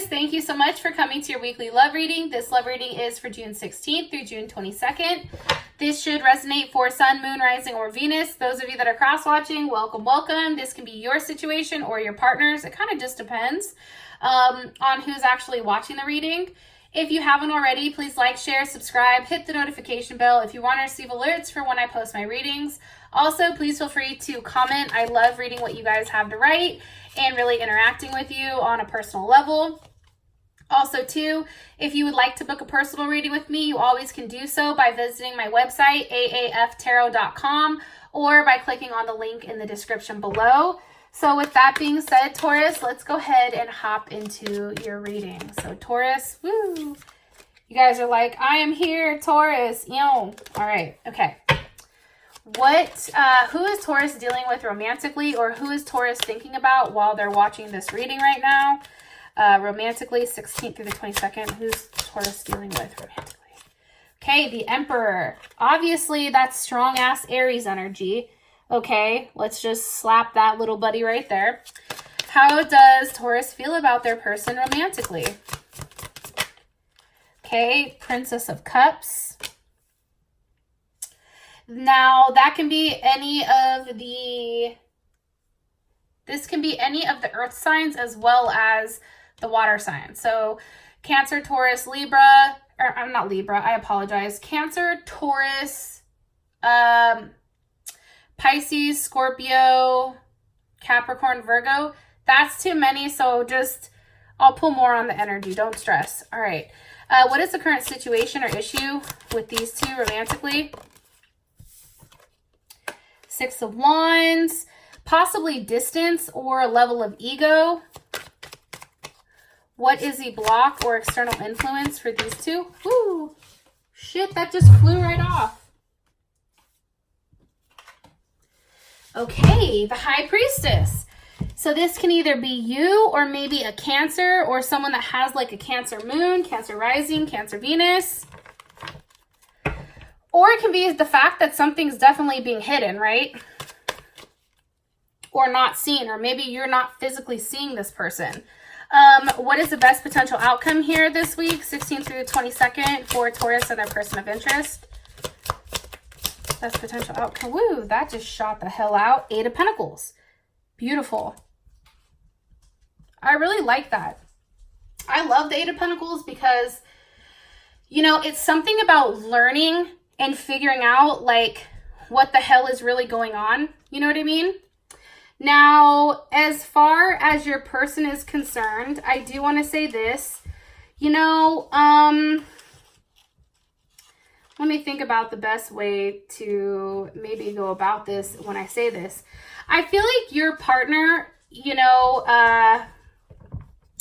thank you so much for coming to your weekly love reading. This love reading is for June 16th through June 22nd. This should resonate for Sun, Moon, Rising, or Venus. Those of you that are cross-watching, welcome, welcome. This can be your situation or your partner's. It kind of just depends on who's actually watching the reading. If you haven't already, please like, share, subscribe, hit the notification bell if you want to receive alerts for when I post my readings. Also, please feel free to comment. I love reading what you guys have to write and really interacting with you on a personal level. Also, too, if you would like to book a personal reading with me, you always can do so by visiting my website, aaftarot.com, or by clicking on the link in the description below. So with that being said, Taurus, let's go ahead and hop into your reading. So Taurus, woo! You guys are like, I am here, Taurus. All right, okay. Who is Taurus dealing with romantically, or who is Taurus thinking about while they're watching this reading right now? Romantically, 16th through the 22nd. Who's Taurus dealing with romantically? Okay, the Emperor. Obviously, that's strong-ass Aries energy. Okay, let's just slap that little buddy right there. How does Taurus feel about their person romantically? Okay, Princess of Cups. Now, that can be this can be any of the earth signs as well as the water signs. So, Cancer, Taurus, Libra, or I'm not Libra, I apologize. Cancer, Taurus, Pisces, Scorpio, Capricorn, Virgo. That's too many, so I'll pull more on the energy. Don't stress. All right. What is the current situation or issue with these two romantically? Six of Wands, possibly distance or a level of ego. What is the block or external influence for these two? Ooh, shit, that just flew right off. Okay, the High Priestess. So this can either be you or maybe a Cancer or someone that has like a Cancer moon, Cancer rising, Cancer Venus. Or it can be the fact that something's definitely being hidden, right? Or not seen, or maybe you're not physically seeing this person. What is the best potential outcome here this week, 16th through the 22nd, for Taurus and their person of interest? Best potential outcome. Woo, that just shot the hell out. Eight of Pentacles. Beautiful. I really like that. I love the Eight of Pentacles because, you know, it's something about learning and figuring out, like, what the hell is really going on. You know what I mean? Now, as far as your person is concerned, I do want to say this. You know, let me think about the best way to maybe go about this when I say this. I feel like your partner, you know,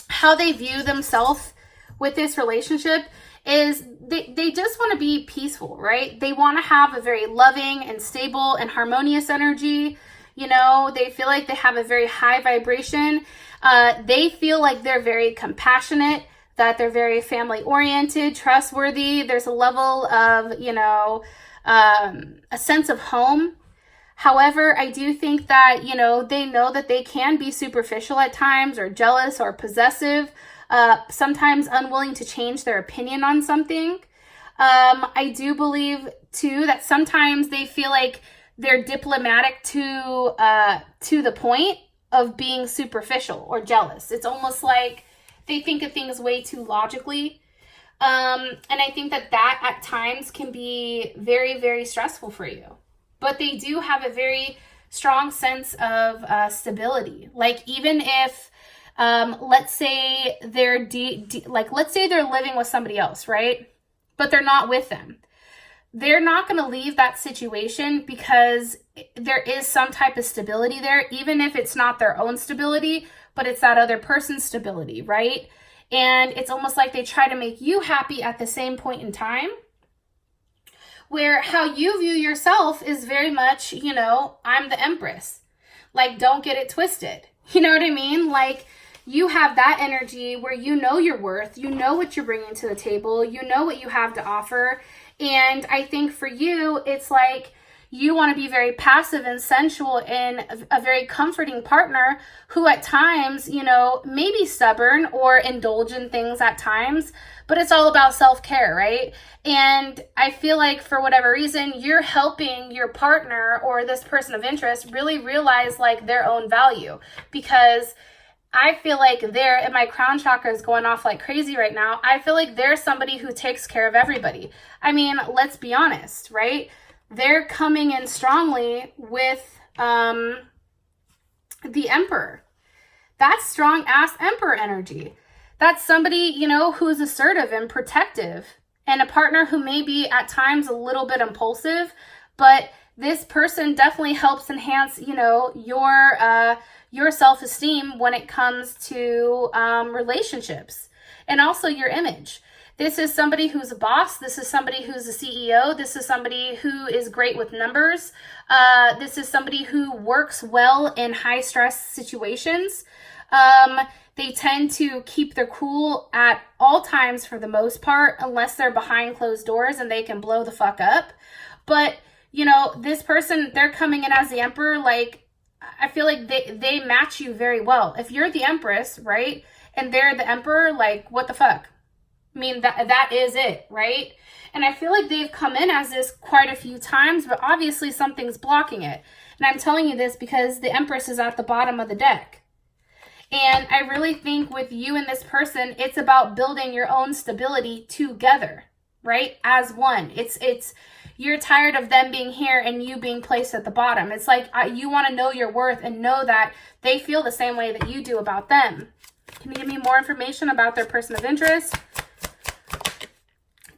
how they view themselves with this relationship is they just want to be peaceful, right? They want to have a very loving and stable and harmonious energy. You know, they feel like they have a very high vibration. They feel like they're very compassionate, that they're very family oriented, trustworthy. There's a level of, you know, a sense of home. However, I do think that, you know that they can be superficial at times, or jealous or possessive, sometimes unwilling to change their opinion on something. I do believe too that sometimes they feel like they're diplomatic to the point of being superficial or jealous. It's almost like they think of things way too logically. And I think that at times can be very, very stressful for you. But they do have a very strong sense of stability. Like, even if, let's say they're let's say they're living with somebody else, right? But they're not with them. They're not going to leave that situation because there is some type of stability there, even if it's not their own stability, but it's that other person's stability, right? And it's almost like they try to make you happy at the same point in time, where how you view yourself is very much, you know, I'm the Empress. Like, don't get it twisted. You know what I mean? Like, you have that energy where you know your worth, you know what you're bringing to the table, you know what you have to offer. And I think for you, it's like, You want to be very passive and sensual and a very comforting partner who at times, you know, may be stubborn or indulge in things at times, but it's all about self-care, right? And I feel like for whatever reason, you're helping your partner or this person of interest really realize like their own value, because I feel like and my crown chakra is going off like crazy right now. I feel like they're somebody who takes care of everybody. I mean, let's be honest, right? They're coming in strongly with the Emperor. That's strong ass Emperor energy. That's somebody, you know, who's assertive and protective, and a partner who may be at times a little bit impulsive, but this person definitely helps enhance, you know, your self-esteem when it comes to relationships, and also your image. This is somebody who's a boss. This is somebody who's a CEO. This is somebody who is great with numbers. This is somebody who works well in high stress situations. They tend to keep their cool at all times for the most part, unless they're behind closed doors and they can blow the fuck up. But, you know, this person, they're coming in as the Emperor. Like, I feel like they match you very well. If you're the Empress, right, and they're the Emperor, like, what the fuck? I mean, that is it, right? And I feel like they've come in as this quite a few times, but obviously something's blocking it. And I'm telling you this because the Empress is at the bottom of the deck. And I really think with you and this person, it's about building your own stability together, right? As one. You're tired of them being here and you being placed at the bottom. It's like you want to know your worth and know that they feel the same way that you do about them. Can you give me more information about their person of interest?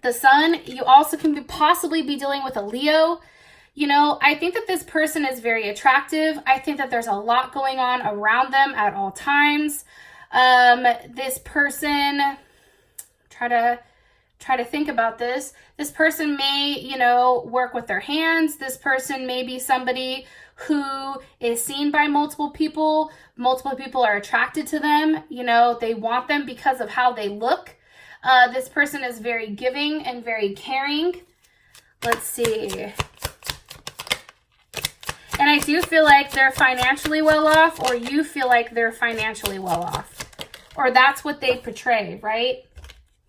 The Sun, you also can possibly be dealing with a Leo. You know, I think that this person is very attractive. I think that there's a lot going on around them at all times. This person, try to think about this. This person may, you know, work with their hands. This person may be somebody who is seen by multiple people. Multiple people are attracted to them. You know, they want them because of how they look. This person is very giving and very caring. Let's see. And I do feel like they're financially well off, or you feel like they're financially well off. Or that's what they portray, right?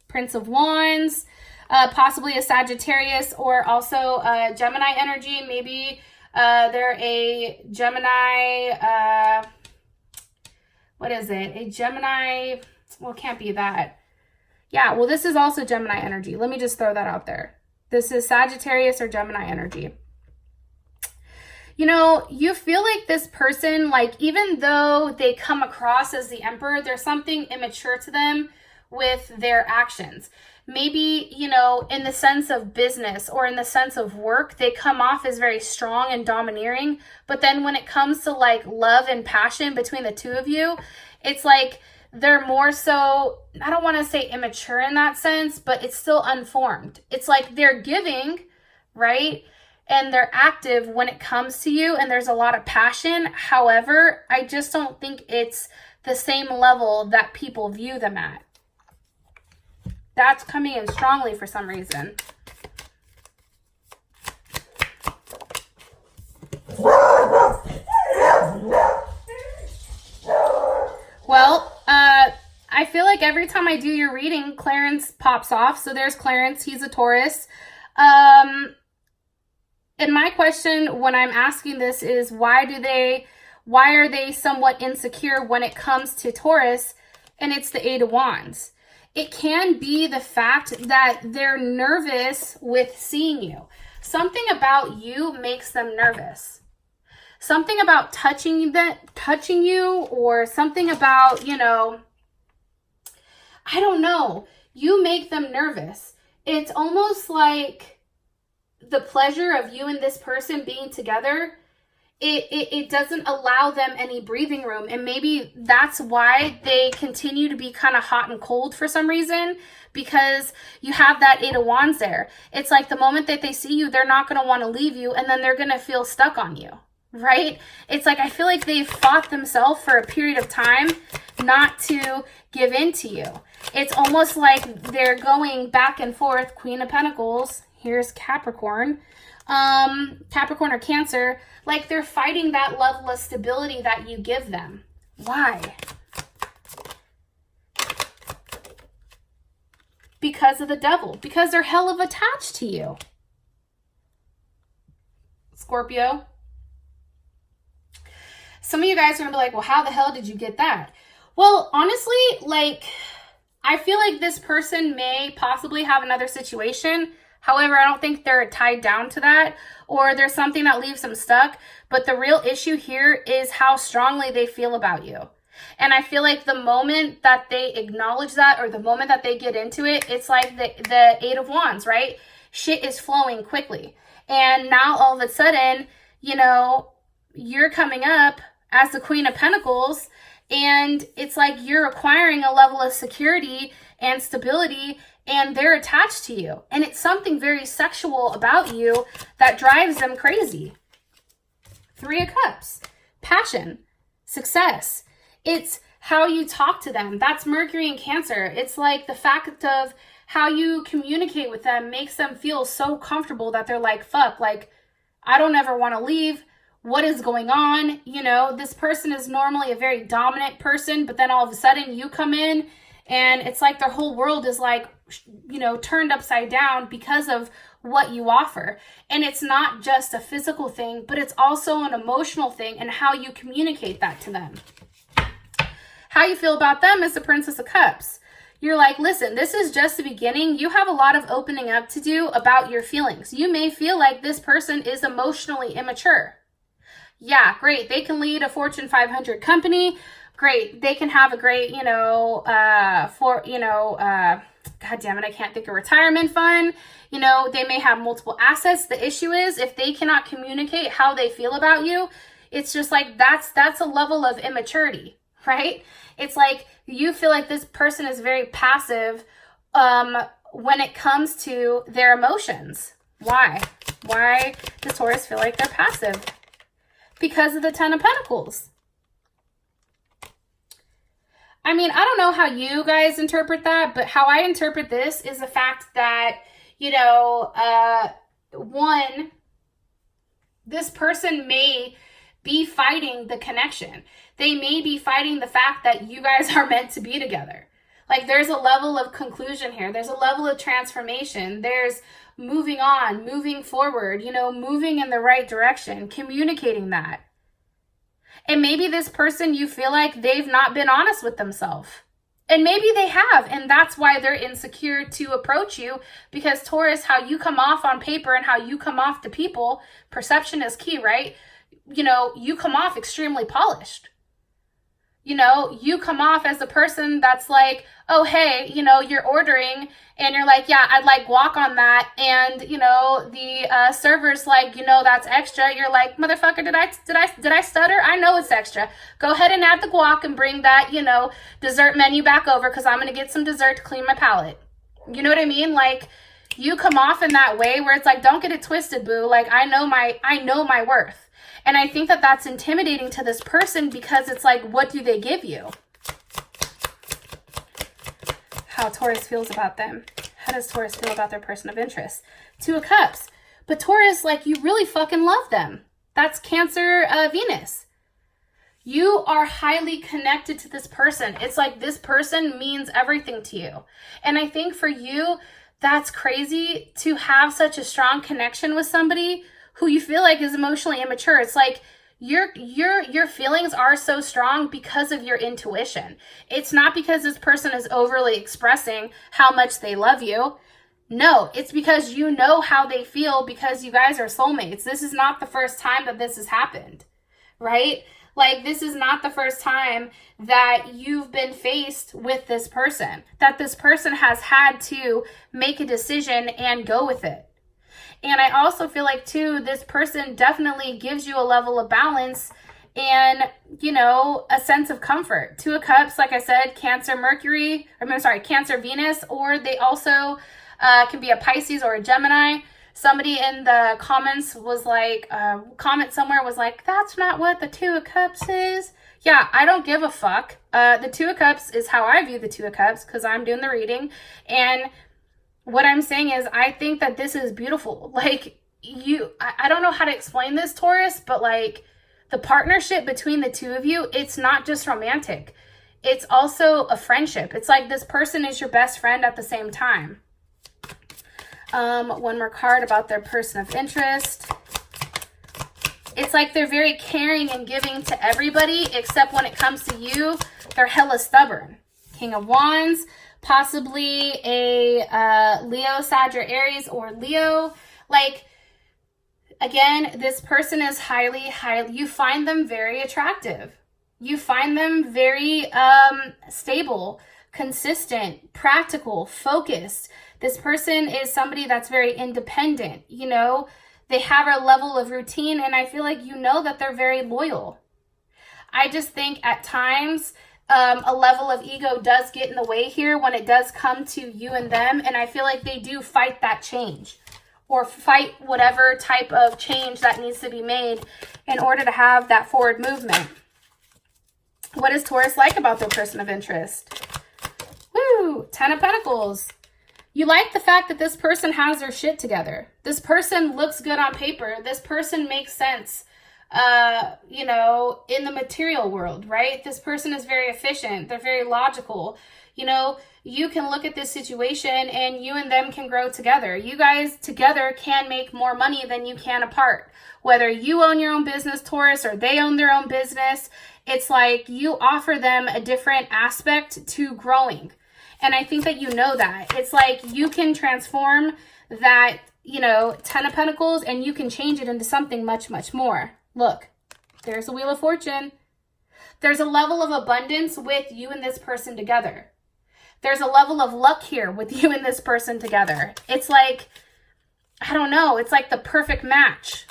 Prince of Wands, possibly a Sagittarius, or also Gemini energy. Maybe they're a Gemini, what is it? A Gemini, well, it can't be that. Yeah, well, this is also Gemini energy. Let me just throw that out there. This is Sagittarius or Gemini energy. You know, you feel like this person, like, even though they come across as the Emperor, there's something immature to them with their actions. Maybe, you know, in the sense of business or in the sense of work, they come off as very strong and domineering. But then when it comes to like love and passion between the two of you, it's like they're more so, I don't want to say immature in that sense, but it's still unformed. It's like they're giving, right? And they're active when it comes to you, and there's a lot of passion. However, I just don't think it's the same level that people view them at. That's coming in strongly for some reason. Well, I feel like every time I do your reading, Clarence pops off. So there's Clarence. He's a Taurus. And my question when I'm asking this is, why are they somewhat insecure when it comes to Taurus? And it's the Eight of Wands. It can be the fact that they're nervous with seeing you. Something about you makes them nervous. Something about touching you, or something about, you know, I don't know. You make them nervous. It's almost like the pleasure of you and this person being together, it doesn't allow them any breathing room. And maybe that's why they continue to be kind of hot and cold for some reason, because you have that Eight of Wands there. It's like the moment that they see you, they're not going to want to leave you, and then they're going to feel stuck on you, right? It's like I feel like they've fought themselves for a period of time not to give in to you. It's almost like they're going back and forth. Queen of Pentacles. Here's Capricorn. Capricorn or Cancer, like they're fighting that level of stability that you give them. Why? Because of the devil. Because they're hell of attached to you. Scorpio. Some of you guys are going to be like, well, how the hell did you get that? Well, honestly, like, I feel like this person may possibly have another situation. However, I don't think they're tied down to that, or there's something that leaves them stuck. But the real issue here is how strongly they feel about you. And I feel like the moment that they acknowledge that, or the moment that they get into it, it's like the Eight of Wands, right? Shit is flowing quickly. And now all of a sudden, you know, you're coming up as the Queen of Pentacles, and it's like you're acquiring a level of security and stability, and they're attached to you. And it's something very sexual about you that drives them crazy. Three of Cups, passion, success. It's how you talk to them. That's Mercury and Cancer. It's like the fact of how you communicate with them makes them feel so comfortable that they're like, fuck, like, I don't ever want to leave. What is going on? You know, this person is normally a very dominant person, but then all of a sudden you come in and it's like their whole world is like, you know, turned upside down because of what you offer. And it's not just a physical thing, but it's also an emotional thing, and how you communicate that to them. How you feel about them is the Princess of Cups. You're like, listen, this is just the beginning. You have a lot of opening up to do about your feelings. You may feel like this person is emotionally immature. Yeah, great. They can lead a Fortune 500 company. Great. They can have a great, you know, God damn it, I can't think of retirement fund. You know, they may have multiple assets. The issue is if they cannot communicate how they feel about you, it's just like that's a level of immaturity, right? It's like you feel like this person is very passive when it comes to their emotions. Why? Why does Taurus feel like they're passive? Because of the Ten of Pentacles. I mean, I don't know how you guys interpret that, but how I interpret this is the fact that, you know, one, this person may be fighting the connection. They may be fighting the fact that you guys are meant to be together. Like, there's a level of conclusion here. There's a level of transformation. There's moving on, moving forward, you know, moving in the right direction, communicating that. And maybe this person, you feel like they've not been honest with themselves. And maybe they have, and that's why they're insecure to approach you, because Taurus, how you come off on paper and how you come off to people, perception is key, right? You know, you come off extremely polished. You know, you come off as the person that's like, oh, hey, you know, you're ordering and you're like, yeah, I'd like guac on that. And, you know, the server's like, you know, that's extra. You're like, motherfucker, did I stutter? I know it's extra. Go ahead and add the guac and bring that, you know, dessert menu back over, because I'm going to get some dessert to clean my palate. You know what I mean? Like, you come off in that way where it's like, don't get it twisted, boo. Like, I know my worth. And I think that that's intimidating to this person, because it's like, what do they give you? How Taurus feels about them. How does Taurus feel about their person of interest? Two of Cups. But Taurus, like, you really fucking love them. That's Cancer, Venus. You are highly connected to this person. It's like this person means everything to you. And I think for you, that's crazy to have such a strong connection with somebody who you feel like is emotionally immature. It's like your feelings are so strong because of your intuition. It's not because this person is overly expressing how much they love you. No, it's because you know how they feel, because you guys are soulmates. This is not the first time that this has happened, right? Like, this is not the first time that you've been faced with this person, that this person has had to make a decision and go with it. And I also feel like, too, this person definitely gives you a level of balance and, you know, a sense of comfort. Two of Cups, like I said, Cancer Venus, or they also can be a Pisces or a Gemini. Somebody in the comments was like, comment somewhere was like, that's not what the Two of Cups is. Yeah, I don't give a fuck. The Two of Cups is how I view the Two of Cups, because I'm doing the reading. And what I'm saying is I think that this is beautiful. Like, I don't know how to explain this, Taurus, but like the partnership between the two of you, it's not just romantic. It's also a friendship. It's like this person is your best friend at the same time. One more card about their person of interest. It's like they're very caring and giving to everybody, except when it comes to you, they're hella stubborn. King of Wands, possibly a Leo, Sagittarius, Aries, or Leo. Like, again, this person is highly, you find them very attractive. You find them very stable, consistent, practical, focused. This person is somebody that's very independent, you know. They have a level of routine, and I feel like you know that they're very loyal. I just think at times a level of ego does get in the way here when it does come to you and them, and I feel like they do fight that change or fight whatever type of change that needs to be made in order to have that forward movement. What is Taurus like about their person of interest? Woo! 10 of Pentacles. You like the fact that this person has their shit together. This person looks good on paper. This person makes sense, you know, in the material world, right? This person is very efficient. They're very logical. You know, you can look at this situation and you and them can grow together. You guys together can make more money than you can apart. Whether you own your own business, Taurus, or they own their own business, it's like you offer them a different aspect to growing. And I think that you know that. It's like you can transform that, you know, 10 of Pentacles, and you can change it into something much, much more. Look, there's a Wheel of Fortune. There's a level of abundance with you and this person together. There's a level of luck here with you and this person together. It's like, I don't know, it's like the perfect match.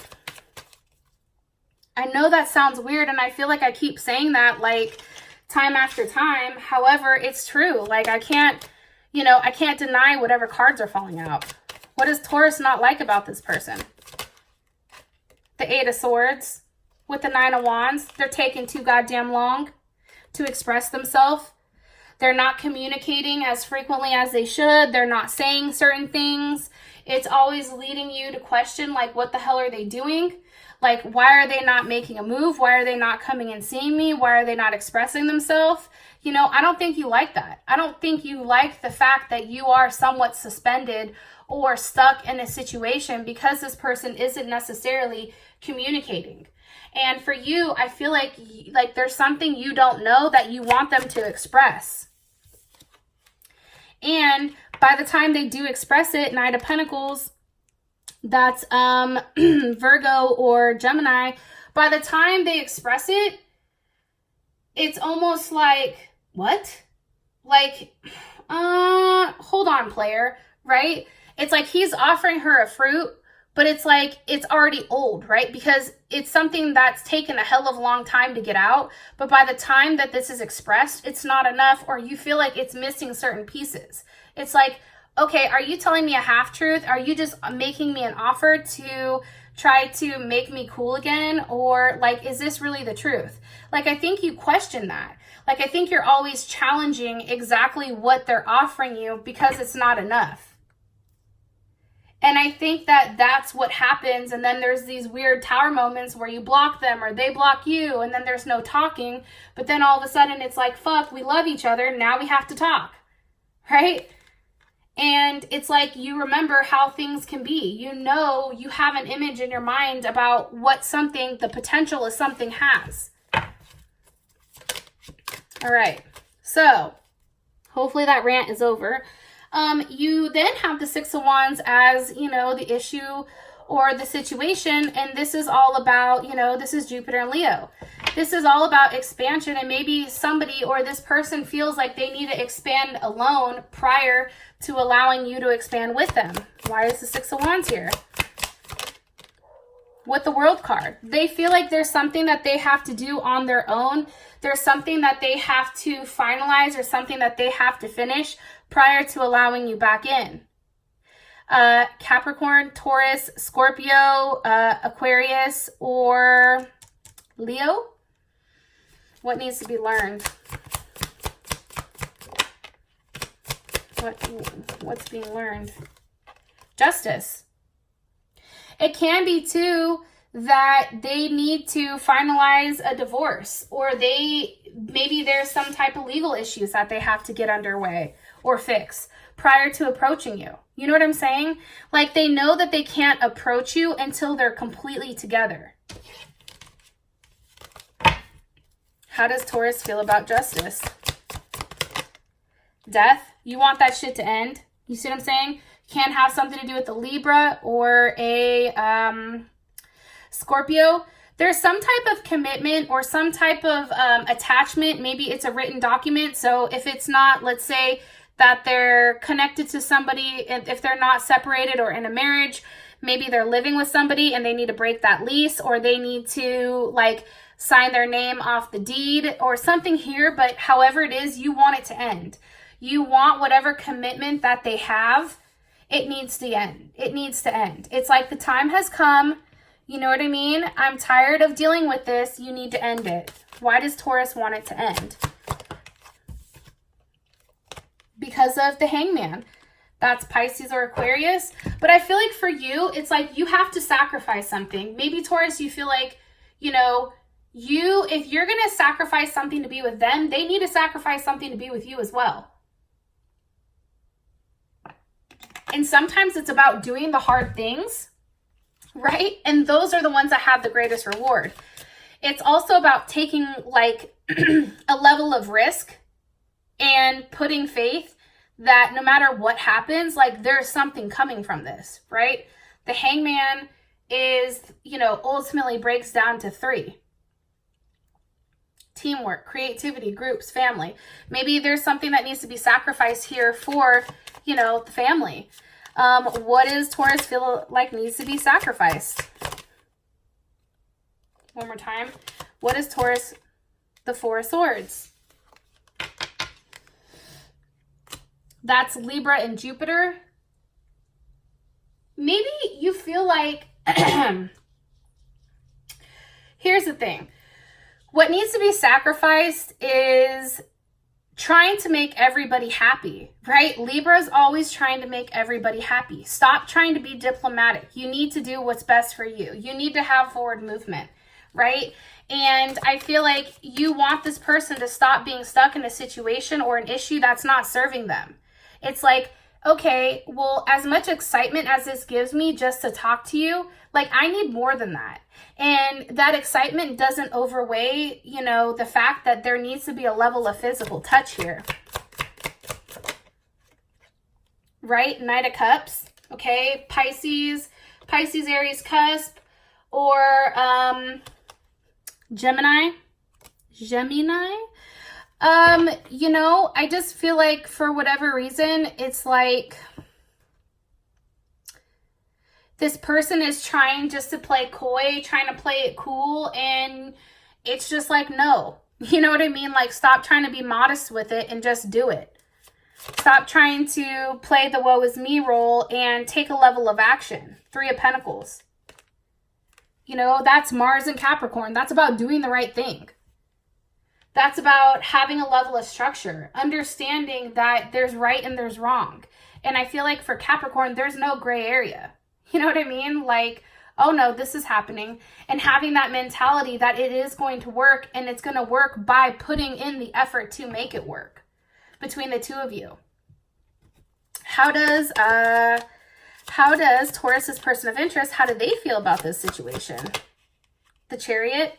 I know that sounds weird, and I feel like I keep saying that like time after time. However, it's true. Like, I can't, you know, I can't deny whatever cards are falling out. What does Taurus not like about this person? The 8 of Swords with the 9 of Wands. They're taking too goddamn long to express themselves. They're not communicating as frequently as they should. They're not saying certain things. It's always leading you to question, like, what the hell are they doing? Like, why are they not making a move? Why are they not coming and seeing me? Why are they not expressing themselves? You know, I don't think you like that. I don't think you like the fact that you are somewhat suspended or stuck in a situation because this person isn't necessarily communicating. And for you, I feel like there's something you don't know that you want them to express. And by the time they do express it, 9 of Pentacles, that's Virgo or Gemini, by the time they express it, it's almost like, what? Like, hold on, player, right? It's like he's offering her a fruit, but it's like it's already old, right? Because it's something that's taken a hell of a long time to get out, but by the time that this is expressed, it's not enough, or you feel like it's missing certain pieces. It's like, okay, are you telling me a half-truth? Are you just making me an offer to try to make me cool again? Or, like, is this really the truth? Like, I think you question that. Like, I think you're always challenging exactly what they're offering you because it's not enough. And I think that that's what happens. And then there's these weird tower moments where you block them or they block you, and then there's no talking. But then all of a sudden it's like, fuck, we love each other. Now we have to talk, right? And it's like you remember how things can be. You know, you have an image in your mind about what something, the potential of something has. All right. So hopefully that rant is over. You then have the 6 of Wands as, you know, the issue or the situation. And this is all about, you know, this is Jupiter and Leo. This is all about expansion, and maybe somebody or this person feels like they need to expand alone prior to allowing you to expand with them. Why is the 6 of Wands here? With the World card. They feel like there's something that they have to do on their own. There's something that they have to finalize or something that they have to finish prior to allowing you back in. Capricorn, Taurus, Scorpio, Aquarius, or Leo? What needs to be learned? What's being learned? Justice. It can be too that they need to finalize a divorce, or maybe there's some type of legal issues that they have to get underway or fix prior to approaching you. You know what I'm saying? Like, they know that they can't approach you until they're completely together. How does Taurus feel about justice? Death. You want that shit to end. You see what I'm saying? Can't have something to do with a Libra or a Scorpio. There's some type of commitment or some type of attachment. Maybe it's a written document. So if it's not, let's say that they're connected to somebody, if they're not separated or in a marriage, maybe they're living with somebody and they need to break that lease, or they need to like sign their name off the deed or something here. But however it is, you want it to end. You want whatever commitment that they have, it needs to end. It needs to end. It's like the time has come. You know what I mean? I'm tired of dealing with this. You need to end it. Why does Taurus want it to end? Because of the Hangman. That's Pisces or Aquarius. But I feel like for you, it's like you have to sacrifice something. Maybe Taurus, you feel like, you know, if you're going to sacrifice something to be with them, they need to sacrifice something to be with you as well. And sometimes it's about doing the hard things, right? And those are the ones that have the greatest reward. It's also about taking like a level of risk and putting faith that no matter what happens, like there's something coming from this, right? The Hangman is, you know, ultimately breaks down to 3. Teamwork, creativity, groups, family. Maybe there's something that needs to be sacrificed here for, you know, the family. What does Taurus feel like needs to be sacrificed? One more time. What is Taurus? The 4 of Swords. That's Libra and Jupiter. Maybe you feel like, here's the thing. What needs to be sacrificed is trying to make everybody happy, right? Libra is always trying to make everybody happy. Stop trying to be diplomatic. You need to do what's best for you. You need to have forward movement, right? And I feel like you want this person to stop being stuck in a situation or an issue that's not serving them. It's like, okay, well, as much excitement as this gives me just to talk to you, like I need more than that. And that excitement doesn't overweigh, you know, the fact that there needs to be a level of physical touch here. Right? Knight of Cups. Okay. Pisces, Aries cusp, or Gemini. You know, I just feel like for whatever reason, it's like this person is trying just to play coy, trying to play it cool, and it's just like, no. You know what I mean? Like, stop trying to be modest with it and just do it. Stop trying to play the woe is me role and take a level of action. 3 of Pentacles. You know, that's Mars and Capricorn. That's about doing the right thing. That's about having a level of structure, understanding that there's right and there's wrong. And I feel like for Capricorn, there's no gray area. You know what I mean? Like, oh no, this is happening. And having that mentality that it is going to work, and it's going to work by putting in the effort to make it work between the two of you. How does Taurus's person of interest, how do they feel about this situation? The Chariot.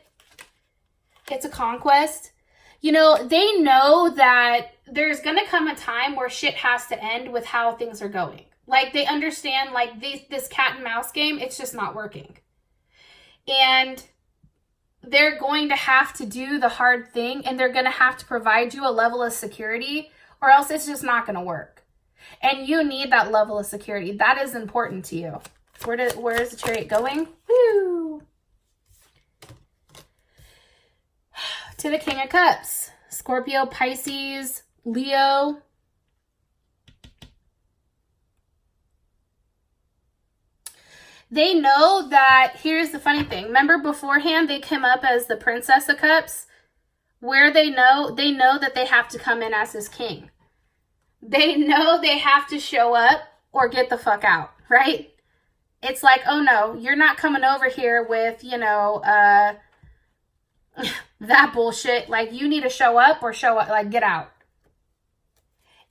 It's a conquest. You know, they know that there's going to come a time where shit has to end with how things are going. Like, they understand, like, this cat and mouse game, it's just not working. And they're going to have to do the hard thing, and they're going to have to provide you a level of security, or else it's just not going to work. And you need that level of security. That is important to you. Where is the Chariot going? Woo! To the King of Cups. Scorpio, Pisces, Leo. They know that, here's the funny thing. Remember beforehand they came up as the Princess of Cups? Where they know that they have to come in as this king. They know they have to show up or get the fuck out, right? It's like, oh no, you're not coming over here with, you know, that bullshit. Like, you need to show up or show up, like, get out.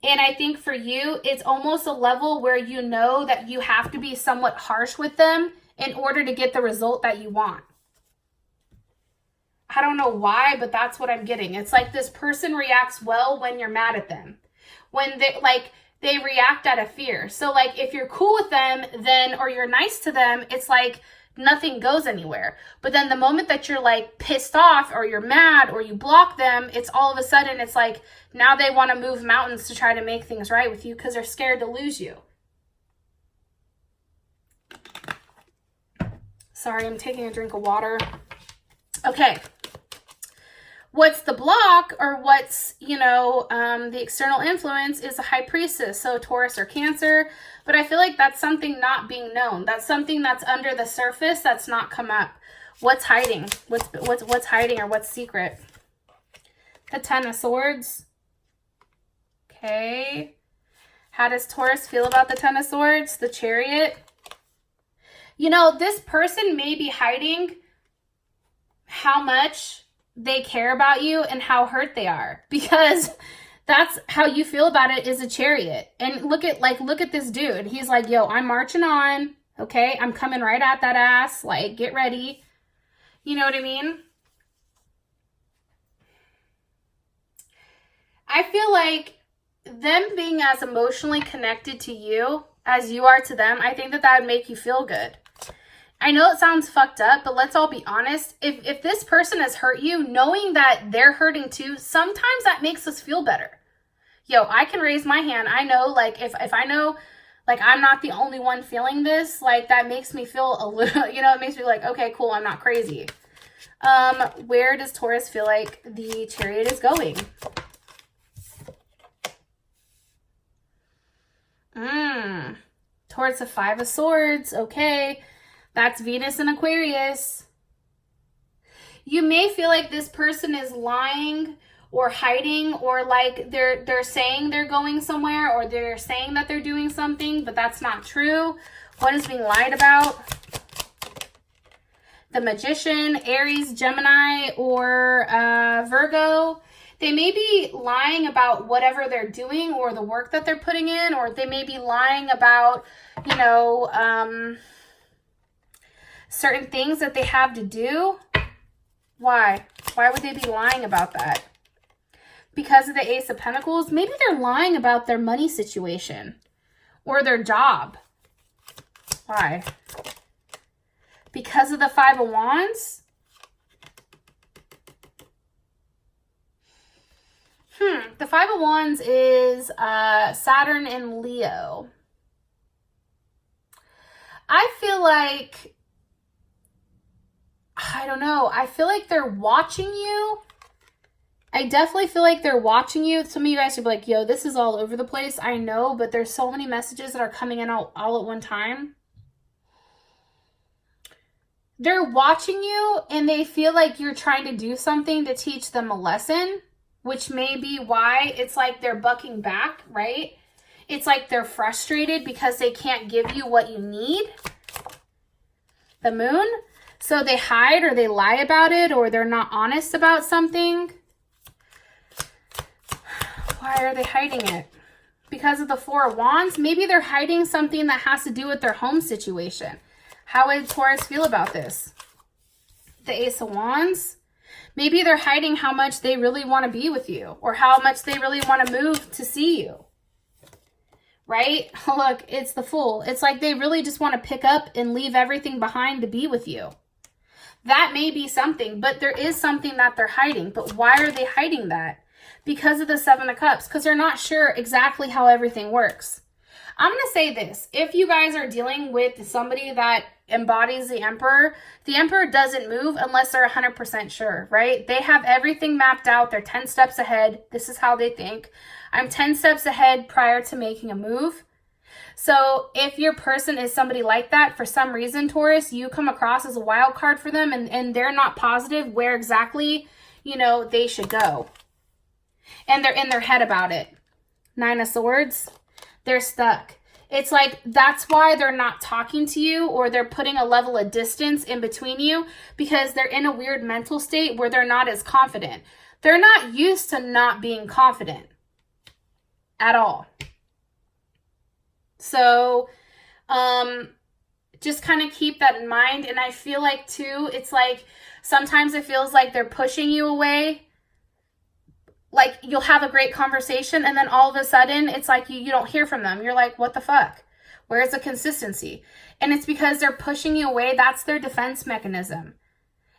And I think for you, it's almost a level where you know that you have to be somewhat harsh with them in order to get the result that you want. I don't know why, but that's what I'm getting. It's like this person reacts well when you're mad at them. When they react out of fear. So like if you're cool with them, then, or you're nice to them, it's like nothing goes anywhere. But then the moment that you're like pissed off or you're mad or you block them, it's all of a sudden, it's like now they want to move mountains to try to make things right with you because they're scared to lose you. Sorry, I'm taking a drink of water. Okay. What's the block, or what's, you know, the external influence is a high priestess, so Taurus or Cancer. But I feel like that's something not being known. That's something that's under the surface that's not come up. What's hiding? What's hiding, or what's secret? The Ten of Swords. Okay. How does Taurus feel about the Ten of Swords? The Chariot. You know, this person may be hiding how much they care about you and how hurt they are, because that's how you feel about it, is a Chariot. And look at this dude. He's like, yo, I'm marching on. Okay. I'm coming right at that ass. Like, get ready. You know what I mean? I feel like them being as emotionally connected to you as you are to them, I think that would make you feel good. I know it sounds fucked up, but let's all be honest. If this person has hurt you, knowing that they're hurting too, sometimes that makes us feel better. Yo, I can raise my hand. I know, like, if I know, like, I'm not the only one feeling this, like, that makes me feel a little, you know, it makes me like, okay, cool, I'm not crazy. Where does Taurus feel like the Chariot is going? Towards the Five of Swords. Okay. That's Venus and Aquarius. You may feel like this person is lying or hiding, or like they're saying they're going somewhere, or they're saying that they're doing something, but that's not true. What is being lied about? The Magician, Aries, Gemini, or Virgo. They may be lying about whatever they're doing or the work that they're putting in, or they may be lying about, you know, certain things that they have to do. Why? Why would they be lying about that? Because of the Ace of Pentacles? Maybe they're lying about their money situation or their job. Why? Because of the Five of Wands? The Five of Wands is Saturn and Leo. I feel like, I don't know. I feel like they're watching you. I definitely feel like they're watching you. Some of you guys are like, yo, this is all over the place. I know, but there's so many messages that are coming in all at one time. They're watching you and they feel like you're trying to do something to teach them a lesson, which may be why it's like they're bucking back, right? It's like they're frustrated because they can't give you what you need. The Moon. So they hide or they lie about it, or they're not honest about something. Why are they hiding it? Because of the Four of Wands? Maybe they're hiding something that has to do with their home situation. How would Taurus feel about this? The Ace of Wands? Maybe they're hiding how much they really want to be with you, or how much they really want to move to see you. Right? Look, it's the Fool. It's like they really just want to pick up and leave everything behind to be with you. That may be something, but there is something that they're hiding. But why are they hiding that? Because of the Seven of Cups. Because they're not sure exactly how everything works. I'm going to say this. If you guys are dealing with somebody that embodies the Emperor doesn't move unless they're 100% sure, right? They have everything mapped out. They're 10 steps ahead. This is how they think. I'm 10 steps ahead prior to making a move. So if your person is somebody like that, for some reason, Taurus, you come across as a wild card for them, and they're not positive where exactly, you know, they should go. And they're in their head about it. Nine of Swords. They're stuck. It's like, that's why they're not talking to you, or they're putting a level of distance in between you, because they're in a weird mental state where they're not as confident. They're not used to not being confident at all. So, just kind of keep that in mind. And I feel like too, it's like, sometimes it feels like they're pushing you away. Like, you'll have a great conversation, and then all of a sudden, it's like you don't hear from them. You're like, what the fuck? Where's the consistency? And it's because they're pushing you away. That's their defense mechanism.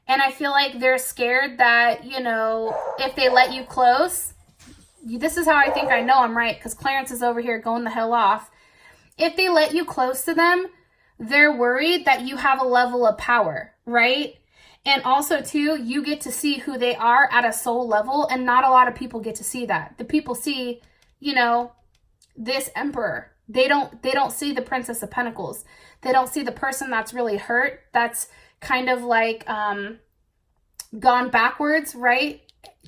And I feel like they're scared that, you know, if they let you close, this is how I think I know I'm right, because Clarence is over here going the hell off. If they let you close to them, they're worried that you have a level of power, right? And also, too, you get to see who they are at a soul level, and not a lot of people get to see that. The people see, you know, this Emperor. They don't see the Princess of Pentacles. They don't see the person that's really hurt, that's kind of like gone backwards, right,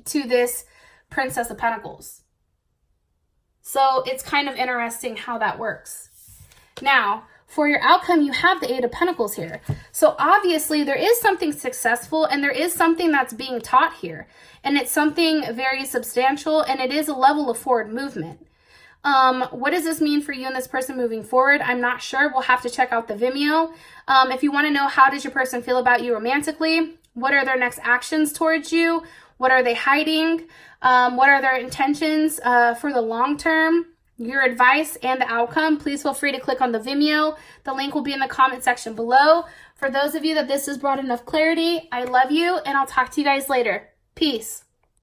to this Princess of Pentacles. So it's kind of interesting how that works. Now, for your outcome, you have the Eight of Pentacles here. So obviously there is something successful, and there is something that's being taught here. And it's something very substantial, and it is a level of forward movement. What does this mean for you and this person moving forward? I'm not sure. We'll have to check out the Vimeo. If you want to know, how does your person feel about you romantically? What are their next actions towards you? What are they hiding? What are their intentions for the long term? Your advice and the outcome, please feel free to click on the Vimeo. The link will be in the comment section below. For those of you that this has brought enough clarity, I love you, and I'll talk to you guys later. Peace.